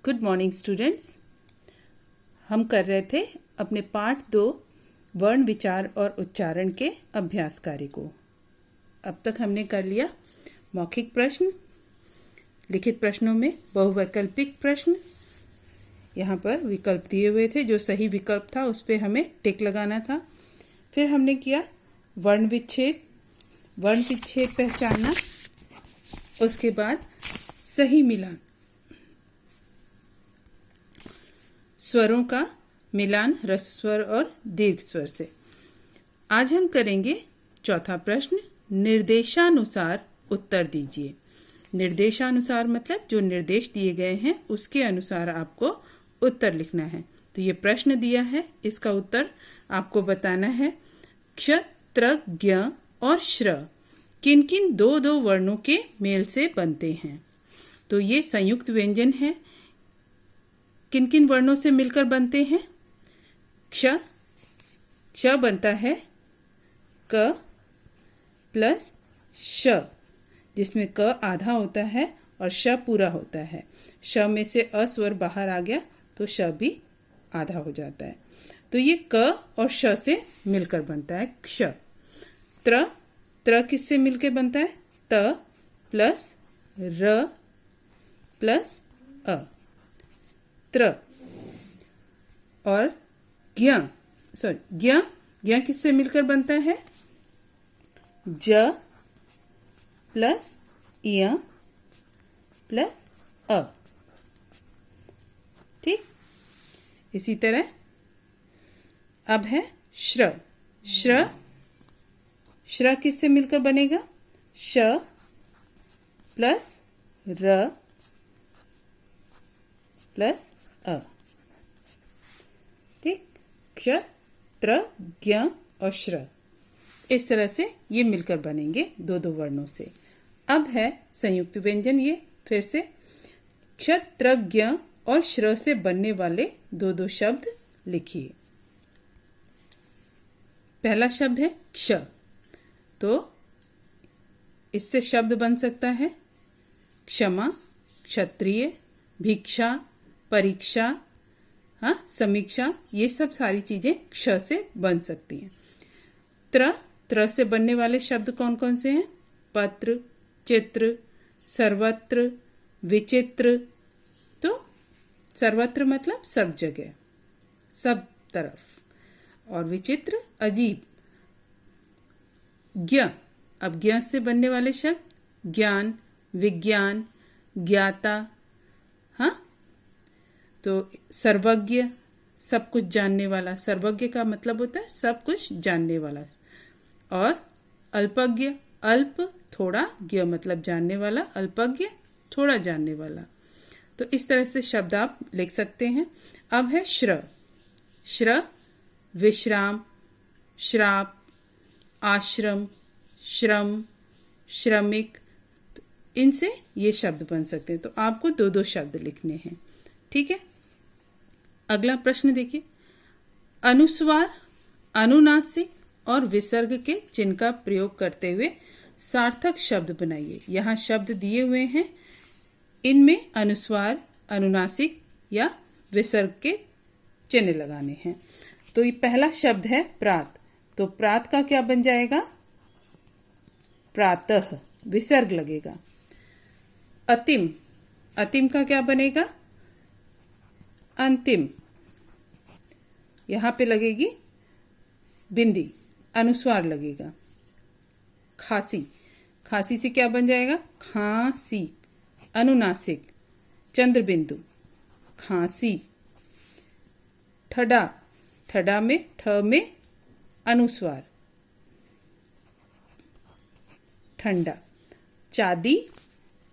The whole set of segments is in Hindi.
Good morning students. हम कर रहे थे अपने पाठ 2 वर्ण विचार और उच्चारण के अभ्यास कार्य को। अब तक हमने कर लिया मौखिक प्रश्न, लिखित प्रश्नों में बहुवैकल्पिक प्रश्न। यहाँ पर विकल्प दिए हुए थे, जो सही विकल्प था उस पर हमें टिक लगाना था। फिर हमने किया वर्ण विच्छेद पहचानना, उसके बाद सही मिलान, स्वरों का मिलान ह्रस्व स्वर और दीर्घ स्वर से। आज हम करेंगे चौथा प्रश्न, निर्देशानुसार उत्तर दीजिए। निर्देशानुसार मतलब जो निर्देश दिए गए हैं उसके अनुसार आपको उत्तर लिखना है। तो ये प्रश्न दिया है, इसका उत्तर आपको बताना है। क्ष, त्र, ज्ञ और श्र किन किन दो वर्णों के मेल से बनते हैं? तो ये संयुक्त व्यंजन है। किन किन वर्णों से मिलकर बनते हैं? क्ष बनता है क प्लस श, जिसमें क आधा होता है और श पूरा होता है। श में से अ स्वर बाहर आ गया तो श भी आधा हो जाता है। तो ये क और श से मिलकर बनता है क्ष। त्र किससे मिलकर बनता है? त प्लस र प्लस अ, त्र। और ज्ञ किससे मिलकर बनता है? ज प्लस य प्लस अ। ठीक, इसी तरह अब है श्र। श्र किससे मिलकर बनेगा? श प्लस र प्लस अ। ठीक, क्ष, त्र, ज्ञ और श्र, इस तरह से ये मिलकर बनेंगे दो वर्णों से। अब है संयुक्त व्यंजन। ये फिर से क्ष, त्र, ज्ञ और श्र से बनने वाले दो शब्द लिखिए। पहला शब्द है क्ष, तो इससे शब्द बन सकता है क्षमा, क्षत्रिय, भिक्षा, परीक्षा, समीक्षा। ये सब सारी चीजें क्ष से बन सकती हैं। त्र से बनने वाले शब्द कौन कौन से हैं? पत्र, चित्र, सर्वत्र, विचित्र। तो सर्वत्र मतलब सब जगह, सब तरफ, और विचित्र अजीब। ज्ञ, अब ज्ञ से बनने वाले शब्द ज्ञान, विज्ञान, ज्ञाता। तो सर्वज्ञ, सब कुछ जानने वाला। सर्वज्ञ का मतलब होता है सब कुछ जानने वाला। और अल्पज्ञ, अल्प थोड़ा, ज्ञ मतलब जानने वाला, अल्पज्ञ थोड़ा जानने वाला। तो इस तरह से शब्द आप लिख सकते हैं। अब है श्र, विश्राम, श्राप, आश्रम, श्रम, श्रमिक। तो इनसे ये शब्द बन सकते हैं। तो आपको दो शब्द लिखने हैं। ठीक है, अगला प्रश्न देखिए। अनुस्वार, अनुनासिक और विसर्ग के चिन्ह का प्रयोग करते हुए सार्थक शब्द बनाइए। यहाँ शब्द दिए हुए हैं, इनमें अनुस्वार, अनुनासिक या विसर्ग के चिन्ह लगाने हैं। तो ये पहला शब्द है प्रात। तो प्रात का क्या बन जाएगा? प्रातः, विसर्ग लगेगा। अतिम, अतिम का क्या बनेगा? अंतिम, यहां पे लगेगी बिंदी, अनुस्वार लगेगा। खांसी, खांसी से क्या बन जाएगा? खांसी, अनुनासिक, चंद्र बिंदु, खांसी। ठडा, ठडा में ठ में अनुस्वार, ठंडा। चादी,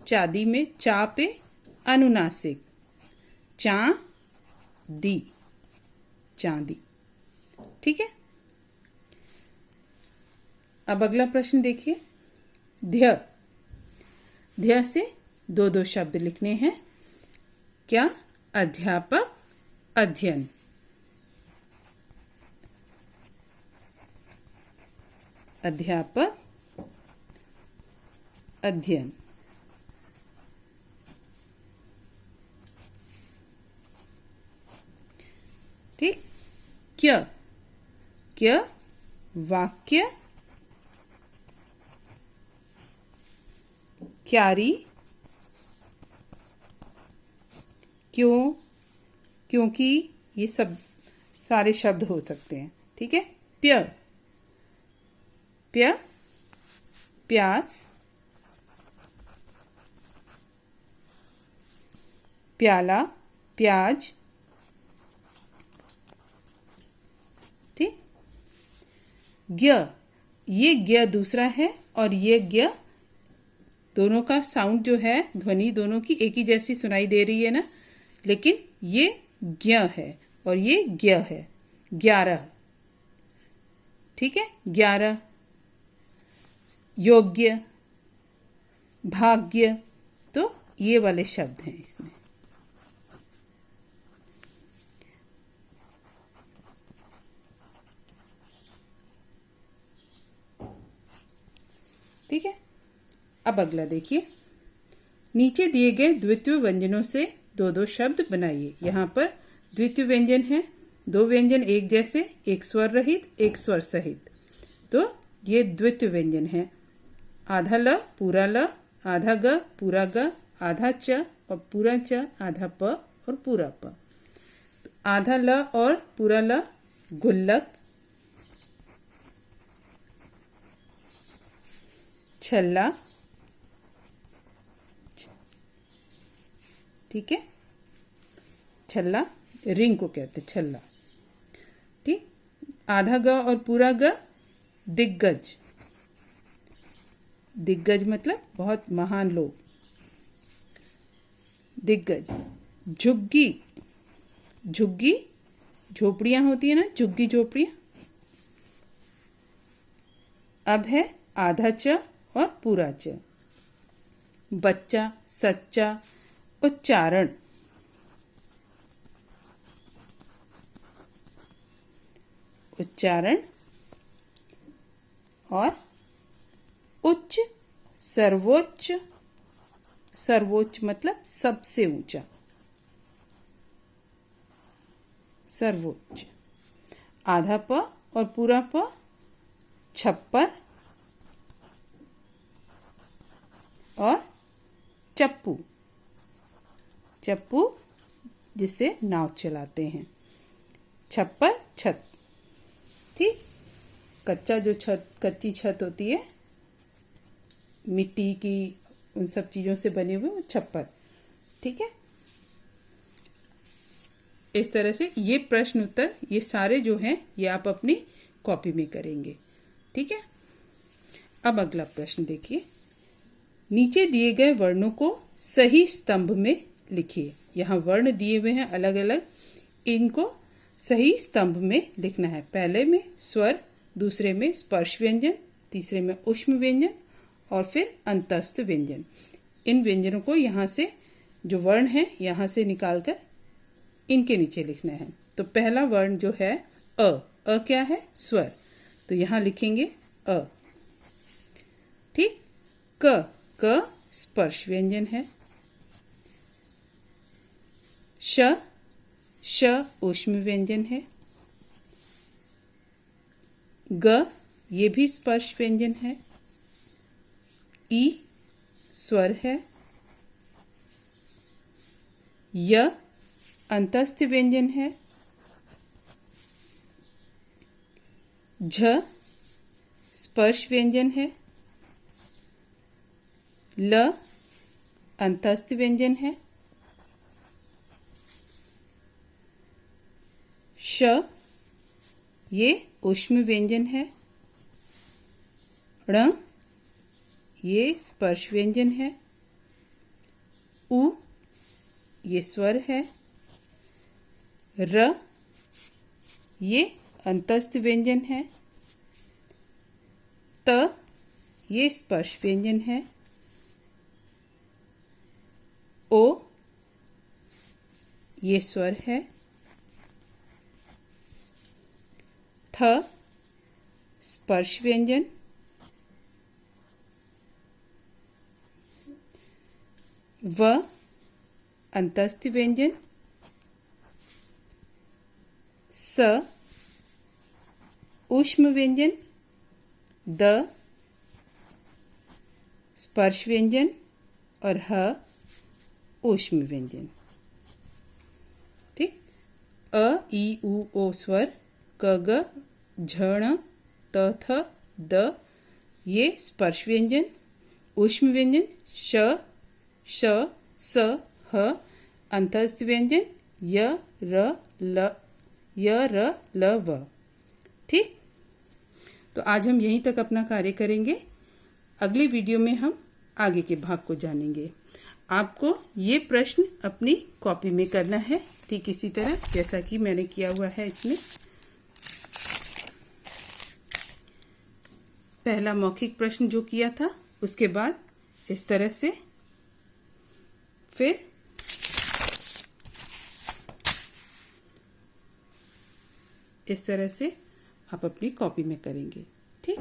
चादी में चा पे अनुनासिक, चांदी, चांदी। ठीक है, अब अगला प्रश्न देखिए। ध्य से दो शब्द लिखने हैं। क्या? अध्यापक, अध्ययन। अध्यापक, अध्ययन। ठीक। क्य, क्य वाक्य, क्यारी, क्यों, क्योंकि, ये सब सारे शब्द हो सकते हैं। ठीक है। प्य, प्य प्यास, प्याला, प्याज। ठीक। ज्ञ, ये ज्ञ दूसरा है और ये ज्ञ, दोनों का साउंड जो है, ध्वनि दोनों की एक ही जैसी सुनाई दे रही है ना, लेकिन ये ज्ञ है और ये ज्ञ है। 11, ठीक है। 11 योग्य, भाग्य, तो ये वाले शब्द हैं इसमें। ठीक है। अब अगला देखिए, नीचे दिए गए द्वितीय व्यंजनों से दो दो शब्द बनाइए। यहाँ पर द्वितीय व्यंजन है, दो व्यंजन एक जैसे, एक स्वर रहित, एक स्वर सहित, तो ये द्वितीय व्यंजन है। आधा ल पूरा ल, आधा ग पूरा ग, आधा च और पूरा च, आधा प और पूरा प। आधा ल और पूरा ल गुल्लक, छल्ला, ठीक है। छल्ला, रिंग को कहते हैं छल्ला। ठीक। आधा ग और पूरा ग दिग्गज, दिग्गज मतलब बहुत महान लोग, दिग्गज। झुग्गी, झुग्गी झोपड़ियां होती है ना, झुग्गी झोपड़ियां। अब है आधा च और पूरा च। बच्चा, सच्चा, उच्चारण, उच्चारण और उच्च, सर्वोच्च, सर्वोच्च मतलब सबसे ऊंचा, सर्वोच्च। आधा प और पूरा प छप्पर और चप्पू, चप्पू जिससे नाव चलाते हैं। छप्पर, छत। ठीक। कच्चा जो छत, कच्ची छत होती है मिट्टी की, उन सब चीज़ों से बने हुए वो छप्पर। ठीक है। इस तरह से ये प्रश्न उत्तर, ये सारे जो हैं ये आप अपनी कॉपी में करेंगे। ठीक है। अब अगला प्रश्न देखिए, नीचे दिए गए वर्णों को सही स्तंभ में लिखिए। यहाँ वर्ण दिए हुए हैं अलग अलग, इनको सही स्तंभ में लिखना है। पहले में स्वर, दूसरे में स्पर्श व्यंजन, तीसरे में ऊष्म व्यंजन और फिर अंतस्थ व्यंजन। इन व्यंजनों को यहाँ से जो वर्ण है यहाँ से निकालकर इनके नीचे लिखना है। तो पहला वर्ण जो है अ, अ क्या है? स्वर, तो यहाँ लिखेंगे अ। ठीक। क, क स्पर्श व्यंजन है। श, श ऊष्म व्यंजन है। ग, ये भी स्पर्श व्यंजन है। ई स्वर है। य अंतस्थ व्यंजन है। झ स्पर्श व्यंजन है। ल अंतस्थ व्यंजन है। श ये ऊष्म व्यंजन है। ण ये स्पर्श व्यंजन है। उ ये स्वर है। र ये अंतस्थ व्यंजन है। त ये स्पर्श व्यंजन है। ओ ये स्वर है। थ स्पर्श व्यंजन। व अंतस्थ व्यंजन। स ऊष्म व्यंजन, द स्पर्श व्यंजन और ह ऊष्म व्यंजन। ठीक, अ ई उ ओ स्वर, क ग झ ण त थ द ये स्पर्श व्यंजन, ऊष्म व्यंजन श श स ह, अंतस्थ व्यंजन य र ल व। ठीक, तो आज हम यहीं तक अपना कार्य करेंगे। अगले वीडियो में हम आगे के भाग को जानेंगे। आपको ये प्रश्न अपनी कॉपी में करना है, ठीक इसी तरह जैसा कि मैंने किया हुआ है। इसमें पहला मौखिक प्रश्न जो किया था, उसके बाद इस तरह से, फिर इस तरह से आप अपनी कॉपी में करेंगे। ठीक।